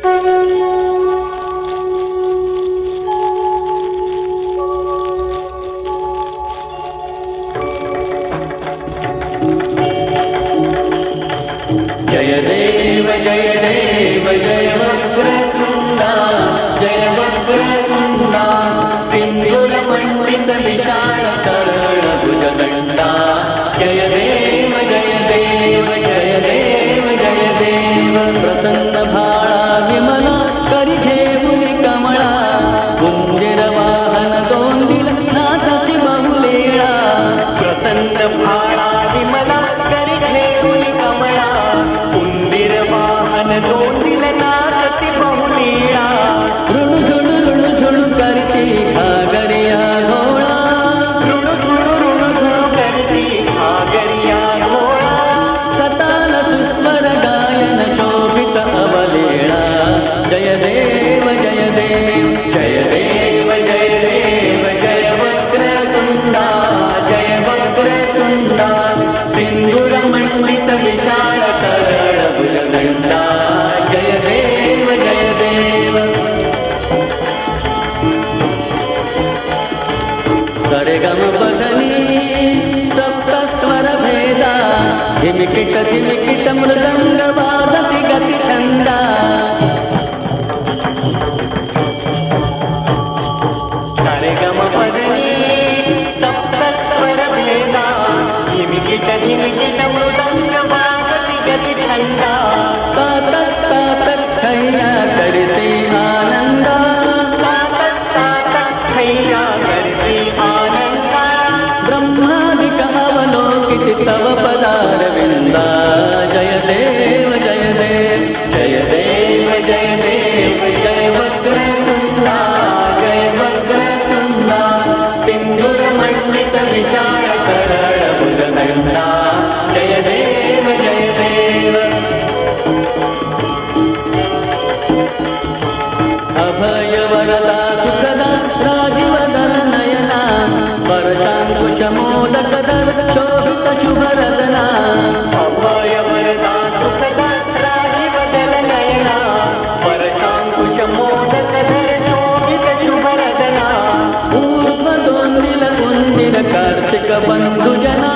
जय देव जय वक्रतुंडा जय वक्रतुंडा सिंदूरमंडित विशाल कर्ण भुजदंडा जय देव जय देव जय देव जय देव प्रसन्न भाळा विमला करी घेऊनी कमळा कुंजीर वाहन दोंदिल नाथाची बहुलीळा प्रसन्न भाळा विमला करी घेऊनी कमळा कुंदीर वाहन दोंदिल नाथाची बहुलीळा ऋणझुणु करती घागरिया घोळा ऋणझुणु करती घागरिया घोळा सताल सुस्वर गायन शोभित अवलीळा जय देव जय देव जय देव जय देव जय वक्रतुंडा जय वक्रतुंडा सिंदूर मंडित विशाल कर्ण भुजदंडा जय देव जय देव सरेगम बदनी सप्तस्वर भेदा धिमिकिट मृदंग वादति गति छंदा सारेगम पदनी सप्तस्वर भेदा हिमिकिट मृदंग वादति गति छंदा तातक खैया करती आनंदा खैया करती आनंदा ब्रह्मादिक अवलोकित तव पदारविंदा जय देव जय देव जय देव जय देव जय वक्रतुंडा जय वक्रतुंडा सिंधुर मंडित विशाल सरळ भुजदंडा जय देव जय देव अभय वरदा सुखदा राजीवदल नयना परशांकुश मोदक दल शोभित शुभरदना अभय वरदा सुखदा राजीवदल नयना परशांकुश मोदक धर शोभित शुभरदना ऊर्ध्व दोंदिल कुंदिर कार्तिक बंधुजना